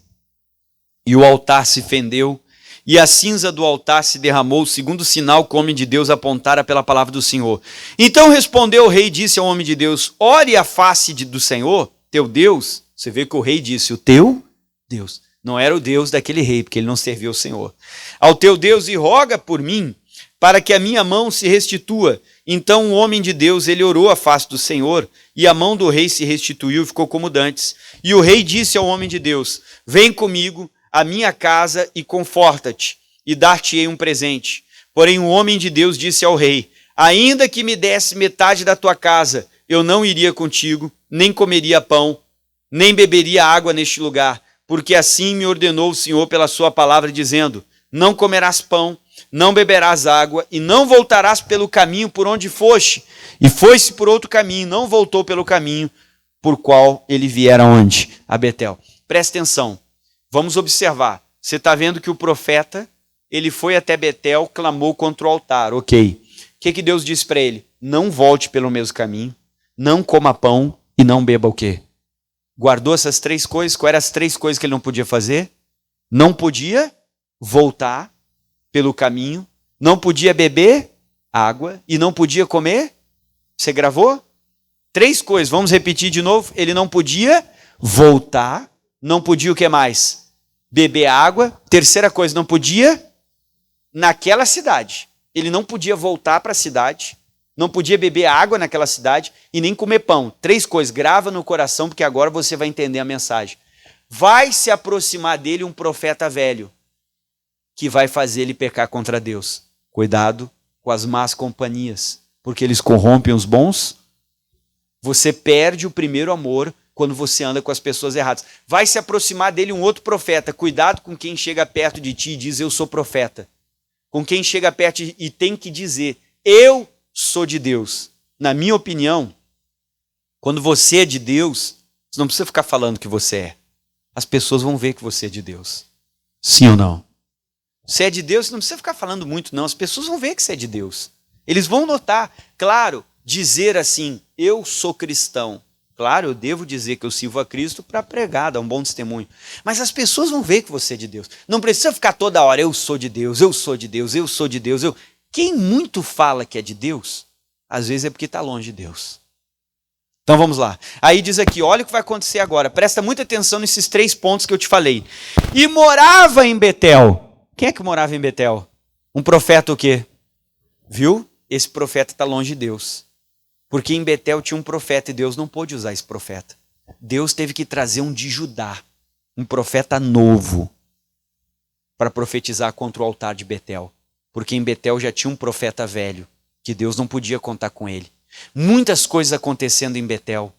Speaker 1: E o altar se fendeu e a cinza do altar se derramou, segundo o sinal que o homem de Deus apontara pela palavra do Senhor. Então respondeu o rei e disse ao homem de Deus: ore a face do Senhor, teu Deus. Você vê que o rei disse, o teu Deus. Não era o Deus daquele rei, porque ele não servia ao Senhor. Ao teu Deus e roga por mim, para que a minha mão se restitua. Então o homem de Deus, ele orou a face do Senhor, e a mão do rei se restituiu e ficou como dantes. E o rei disse ao homem de Deus: vem comigo à minha casa e conforta-te, e dar-te-ei um presente. Porém o homem de Deus disse ao rei: ainda que me desse metade da tua casa, eu não iria contigo, nem comeria pão, nem beberia água neste lugar, porque assim me ordenou o Senhor pela sua palavra, dizendo: não comerás pão, não beberás água, e não voltarás pelo caminho por onde foste. E foi-se por outro caminho, não voltou pelo caminho por qual ele viera onde? A Betel. Presta atenção, vamos observar. Você está vendo que o profeta, ele foi até Betel, clamou contra o altar, ok. O que Deus disse para ele? Não volte pelo mesmo caminho, não coma pão e não beba o quê? Guardou essas três coisas. Quais eram as três coisas que ele não podia fazer? Não podia voltar pelo caminho, não podia beber água e não podia comer. Você gravou? Três coisas, vamos repetir de novo. Ele não podia voltar, não podia o que mais? Beber água. Terceira coisa, não podia naquela cidade. Ele não podia voltar para a cidade, não podia beber água naquela cidade e nem comer pão. Três coisas, grava no coração, porque agora você vai entender a mensagem. Vai se aproximar dele um profeta velho, que vai fazer ele pecar contra Deus. Cuidado com as más companhias, porque eles corrompem os bons. Você perde o primeiro amor quando você anda com as pessoas erradas. Vai se aproximar dele um outro profeta. Cuidado com quem chega perto de ti e diz, eu sou profeta. Com quem chega perto e tem que dizer, eu sou de Deus. Na minha opinião, quando você é de Deus, você não precisa ficar falando que você é. As pessoas vão ver que você é de Deus. Sim ou não? Você é de Deus, você não precisa ficar falando muito, não. As pessoas vão ver que você é de Deus. Eles vão notar. Claro, dizer assim, eu sou cristão. Claro, eu devo dizer que eu sirvo a Cristo para pregar, dar um bom testemunho. Mas as pessoas vão ver que você é de Deus. Não precisa ficar toda hora, eu sou de Deus, eu sou de Deus, eu sou de Deus. Quem muito fala que é de Deus, às vezes é porque está longe de Deus. Então vamos lá. Aí diz aqui, olha o que vai acontecer agora. Presta muita atenção nesses três pontos que eu te falei. E morava em Betel. Quem é que morava em Betel? Um profeta o quê? Viu? Esse profeta está longe de Deus. Porque em Betel tinha um profeta e Deus não pôde usar esse profeta. Deus teve que trazer um de Judá, um profeta novo, para profetizar contra o altar de Betel. Porque em Betel já tinha um profeta velho, que Deus não podia contar com ele. Muitas coisas acontecendo em Betel,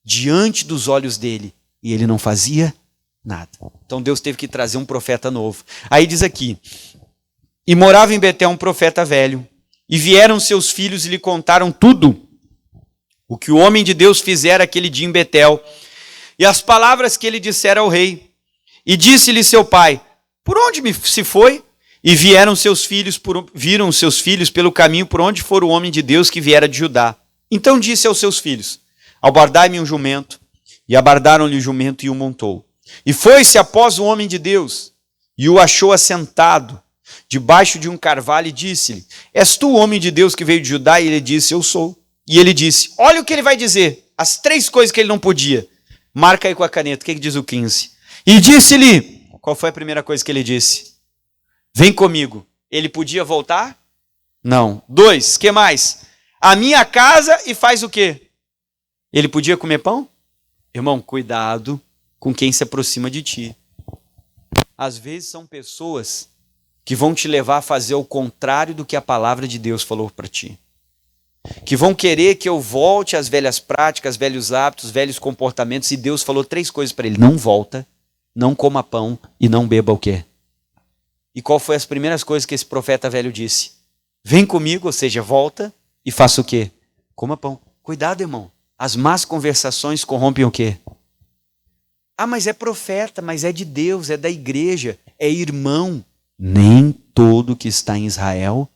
Speaker 1: diante dos olhos dele, e ele não fazia nada. Então Deus teve que trazer um profeta novo. Aí diz aqui, e morava em Betel um profeta velho, e vieram seus filhos e lhe contaram tudo, o que o homem de Deus fizera aquele dia em Betel, e as palavras que ele dissera ao rei. E disse-lhe seu pai, por onde se foi? E viram seus filhos pelo caminho por onde for o homem de Deus que viera de Judá. Então disse aos seus filhos, albardai-me um jumento. E abardaram-lhe o jumento e o montou. E foi-se após o homem de Deus, e o achou assentado, debaixo de um carvalho, e disse-lhe, és tu o homem de Deus que veio de Judá? E ele disse, eu sou. E ele disse, olha o que ele vai dizer, as três coisas que ele não podia. Marca aí com a caneta, o que diz o 15? E disse-lhe, qual foi a primeira coisa que ele disse? Vem comigo. Ele podia voltar? Não. 2, que mais? A minha casa e faz o quê? Ele podia comer pão? Irmão, cuidado com quem se aproxima de ti. Às vezes são pessoas que vão te levar a fazer o contrário do que a palavra de Deus falou para ti. Que vão querer que eu volte às velhas práticas, velhos hábitos, velhos comportamentos, e Deus falou três coisas para ele. Não volta, não coma pão e não beba o quê? E qual foi as primeiras coisas que esse profeta velho disse? Vem comigo, ou seja, volta e faça o quê? Coma pão. Cuidado, irmão. As más conversações corrompem o quê? Ah, mas é profeta, mas é de Deus, é da igreja, é irmão. Nem todo que está em Israel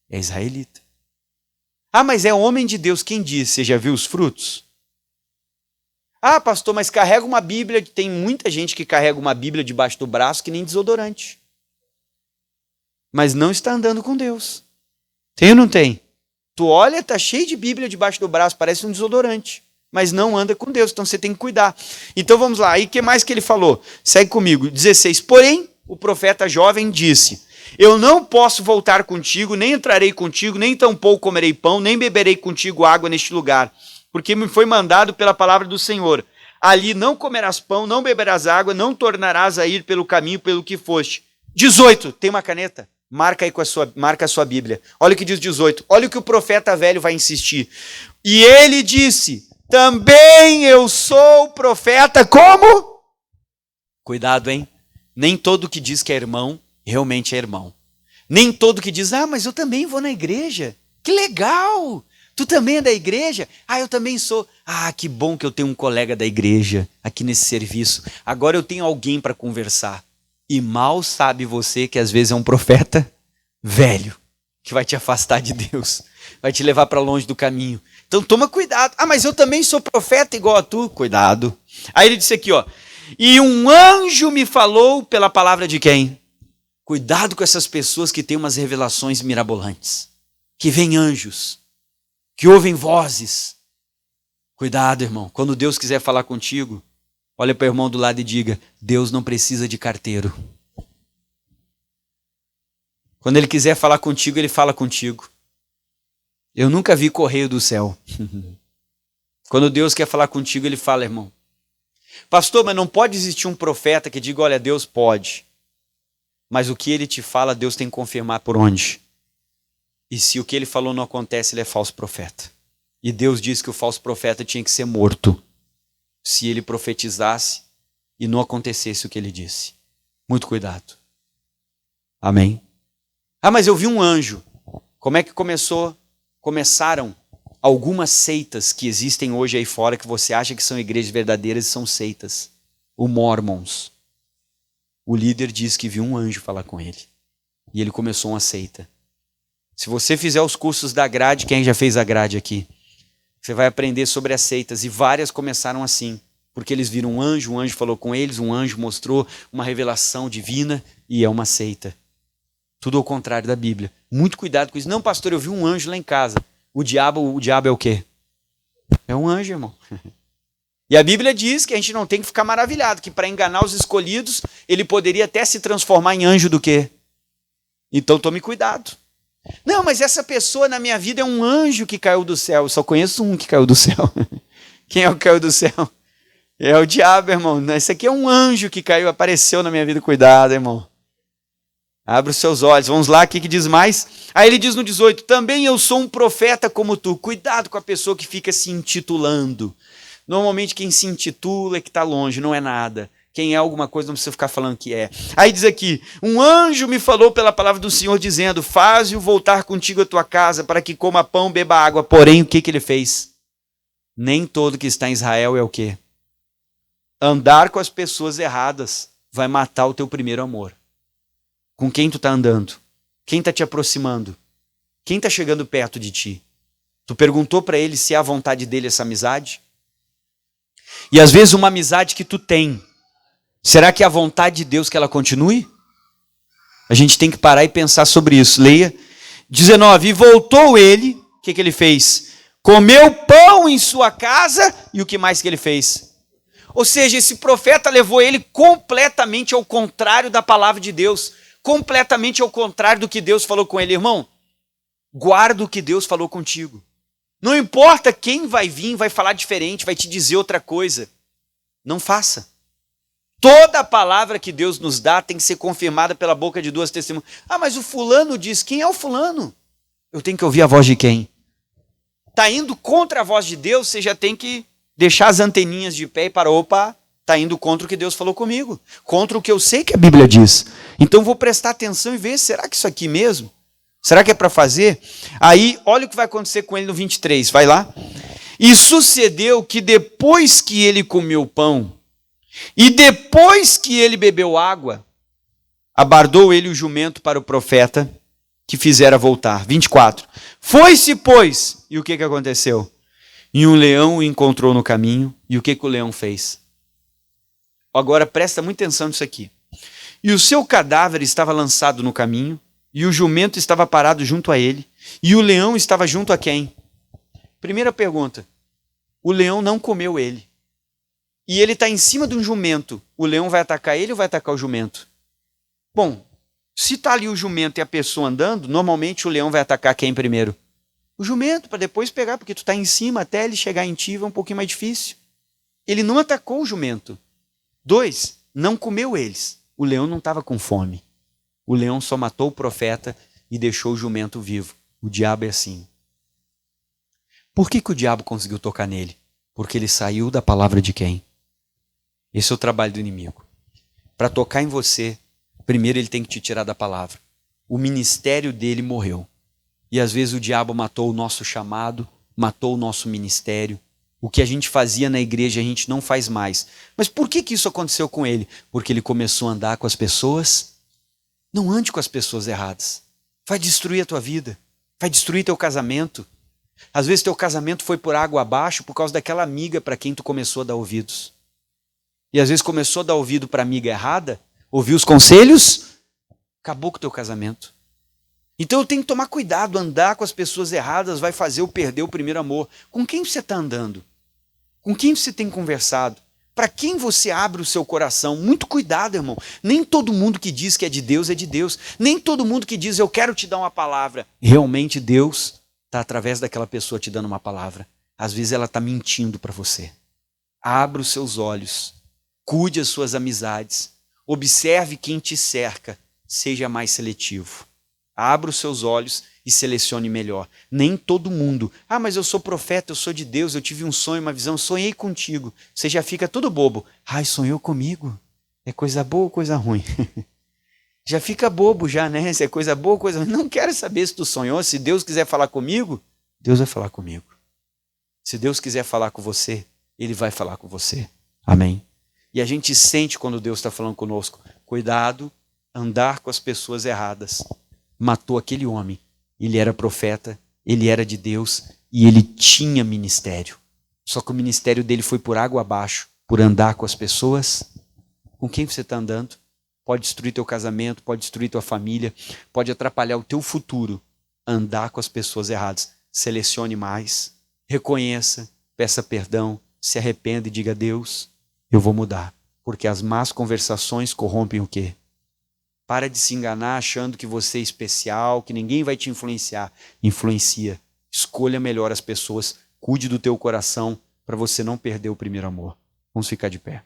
Speaker 1: é israelita. Ah, mas é homem de Deus. Quem disse? Você já viu os frutos? Ah, pastor, mas carrega uma Bíblia. Tem muita gente que carrega uma Bíblia debaixo do braço que nem desodorante. mas não está andando com Deus. Tem ou não tem? Tu olha, tá cheio de Bíblia debaixo do braço, parece um desodorante, mas não anda com Deus, então você tem que cuidar. Então vamos lá, aí o que mais que ele falou? Segue comigo, 16. Porém, o profeta jovem disse: eu não posso voltar contigo, nem entrarei contigo, nem tampouco comerei pão, nem beberei contigo água neste lugar, porque me foi mandado pela palavra do Senhor. Ali não comerás pão, não beberás água, não tornarás a ir pelo caminho pelo que foste. 18, tem uma caneta? Marca aí marca a sua Bíblia. Olha o que diz 18. Olha o que o profeta velho vai insistir. E ele disse: também eu sou profeta como? Cuidado, hein? Nem todo que diz que é irmão, realmente é irmão. Nem todo que diz: ah, mas eu também vou na igreja. Que legal! Tu também é da igreja? Ah, eu também sou. Ah, que bom que eu tenho um colega da igreja aqui nesse serviço. Agora eu tenho alguém para conversar. E mal sabe você que às vezes é um profeta velho, que vai te afastar de Deus, vai te levar para longe do caminho. Então toma cuidado. Ah, mas eu também sou profeta igual a tu. Cuidado. Aí ele disse aqui, ó: e um anjo me falou pela palavra de quem? Cuidado com essas pessoas que têm umas revelações mirabolantes, que vêm anjos, que ouvem vozes. Cuidado, irmão. Quando Deus quiser falar contigo, olha para o irmão do lado e diga: Deus não precisa de carteiro. Quando Ele quiser falar contigo, Ele fala contigo. Eu nunca vi correio do céu. Quando Deus quer falar contigo, Ele fala, irmão. Pastor, mas não pode existir um profeta que diga: olha, Deus pode. Mas o que Ele te fala, Deus tem que confirmar por onde. E se o que Ele falou não acontece, Ele é falso profeta. E Deus disse que o falso profeta tinha que ser morto se ele profetizasse e não acontecesse o que ele disse. Muito cuidado. Amém? Ah, mas eu vi um anjo. Como é que começaram algumas seitas que existem hoje aí fora, que você acha que são igrejas verdadeiras e são seitas. O Mormons. O líder diz que viu um anjo falar com ele. E ele começou uma seita. Se você fizer os cursos da grade, quem já fez a grade aqui? Você vai aprender sobre as seitas, e várias começaram assim, porque eles viram um anjo falou com eles, um anjo mostrou uma revelação divina, e é uma seita. Tudo ao contrário da Bíblia. Muito cuidado com isso. Não, pastor, eu vi um anjo lá em casa. O diabo é o quê? É um anjo, irmão. E a Bíblia diz que a gente não tem que ficar maravilhado, que para enganar os escolhidos, ele poderia até se transformar em anjo do quê? Então tome cuidado. Não, mas essa pessoa na minha vida é um anjo que caiu do céu. Eu só conheço um que caiu do céu. Quem é o que caiu do céu? É o diabo, irmão. Esse aqui é um anjo que caiu, apareceu na minha vida. Cuidado, irmão. Abre os seus olhos. Vamos lá, o que diz mais? Aí ele diz no 18, também eu sou um profeta como tu. Cuidado com a pessoa que fica se intitulando. Normalmente quem se intitula é que está longe, não é nada. Quem é alguma coisa não precisa ficar falando que é. Aí diz aqui, um anjo me falou pela palavra do Senhor dizendo, faze-o voltar contigo à tua casa para que coma pão, beba água. Porém, o que ele fez? Nem todo que está em Israel é o quê? Andar com as pessoas erradas vai matar o teu primeiro amor. Com quem tu está andando? Quem está te aproximando? Quem está chegando perto de ti? Tu perguntou para ele se é a vontade dele essa amizade? E às vezes uma amizade que tu tem, será que é a vontade de Deus que ela continue? A gente tem que parar e pensar sobre isso. Leia. 19. E voltou ele, o que ele fez? Comeu pão em sua casa, e o que mais que ele fez? Ou seja, esse profeta levou ele completamente ao contrário da palavra de Deus, completamente ao contrário do que Deus falou com ele. Irmão, guarda o que Deus falou contigo. Não importa quem vai vir, vai falar diferente, vai te dizer outra coisa. Não faça. Toda a palavra que Deus nos dá tem que ser confirmada pela boca de duas testemunhas. Ah, mas o fulano diz. Quem é o fulano? Eu tenho que ouvir a voz de quem? Está indo contra a voz de Deus, você já tem que deixar as anteninhas de pé e parar. Opa, está indo contra o que Deus falou comigo. Contra o que eu sei que a Bíblia diz. Então vou prestar atenção e ver, será que isso aqui mesmo? Será que é para fazer? Aí, olha o que vai acontecer com ele no 23, vai lá. E sucedeu que depois que ele comeu pão, e depois que ele bebeu água, abardou ele o jumento para o profeta, que fizera voltar. 24. Foi-se, pois, e o que aconteceu? E um leão o encontrou no caminho, e o que o leão fez? Agora presta muita atenção nisso aqui. E o seu cadáver estava lançado no caminho, E o jumento estava parado junto a ele. E o leão estava junto a quem? Primeira pergunta. O leão não comeu ele. E ele está em cima de um jumento. O leão vai atacar ele ou vai atacar o jumento? Bom, se está ali o jumento e a pessoa andando, normalmente o leão vai atacar quem primeiro? O jumento, para depois pegar, porque tu está em cima, até ele chegar em ti é um pouquinho mais difícil. Ele não atacou o jumento. 2, não comeu eles. O leão não estava com fome. O leão só matou o profeta e deixou o jumento vivo. O diabo é assim. Por que o diabo conseguiu tocar nele? Porque ele saiu da palavra de quem? Esse é o trabalho do inimigo. Para tocar em você, primeiro ele tem que te tirar da palavra. O ministério dele morreu. E às vezes o diabo matou o nosso chamado, matou o nosso ministério. O que a gente fazia na igreja a gente não faz mais. Mas por que isso aconteceu com ele? Porque ele começou a andar com as pessoas. Não ande com as pessoas erradas. Vai destruir a tua vida. Vai destruir teu casamento. Às vezes teu casamento foi por água abaixo por causa daquela amiga para quem tu começou a dar ouvidos. E às vezes começou a dar ouvido para a amiga errada, ouviu os conselhos, acabou com o teu casamento. Então eu tenho que tomar cuidado, andar com as pessoas erradas vai fazer eu perder o primeiro amor. Com quem você está andando? Com quem você tem conversado? Para quem você abre o seu coração? Muito cuidado, irmão. Nem todo mundo que diz que é de Deus é de Deus. Nem todo mundo que diz eu quero te dar uma palavra. Realmente Deus está através daquela pessoa te dando uma palavra. Às vezes ela está mentindo para você. Abra os seus olhos. Cuide as suas amizades. Observe quem te cerca. Seja mais seletivo. Abra os seus olhos e selecione melhor. Nem todo mundo. Ah, mas eu sou profeta, eu sou de Deus, eu tive um sonho, uma visão, sonhei contigo. Você já fica todo bobo. Ai, sonhou comigo? É coisa boa ou coisa ruim? Já fica bobo já, né? Se é coisa boa ou coisa ruim. Não quero saber se tu sonhou. Se Deus quiser falar comigo, Deus vai falar comigo. Se Deus quiser falar com você, Ele vai falar com você. Amém? E a gente sente quando Deus está falando conosco. Cuidado, andar com as pessoas erradas. Matou aquele homem. Ele era profeta, ele era de Deus e ele tinha ministério. Só que o ministério dele foi por água abaixo, por andar com as pessoas. Com quem você está andando? Pode destruir teu casamento, pode destruir tua família, pode atrapalhar o teu futuro. Andar com as pessoas erradas. Selecione mais, reconheça, peça perdão, se arrependa e diga a Deus, eu vou mudar. Porque as más conversações corrompem o quê? Para de se enganar achando que você é especial, que ninguém vai te influenciar. Influencia. Escolha melhor as pessoas. Cuide do teu coração para você não perder o primeiro amor. Vamos ficar de pé.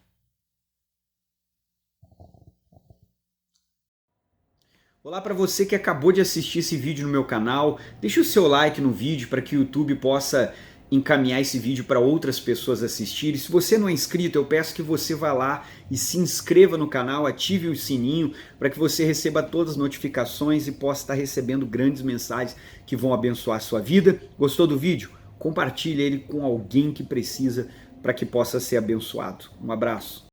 Speaker 1: Olá para você que acabou de assistir esse vídeo no meu canal. Deixa o seu like no vídeo para que o YouTube possa encaminhar esse vídeo para outras pessoas assistirem. Se você não é inscrito, eu peço que você vá lá e se inscreva no canal, ative o sininho para que você receba todas as notificações e possa estar recebendo grandes mensagens que vão abençoar a sua vida. Gostou do vídeo? Compartilhe ele com alguém que precisa para que possa ser abençoado. Um abraço.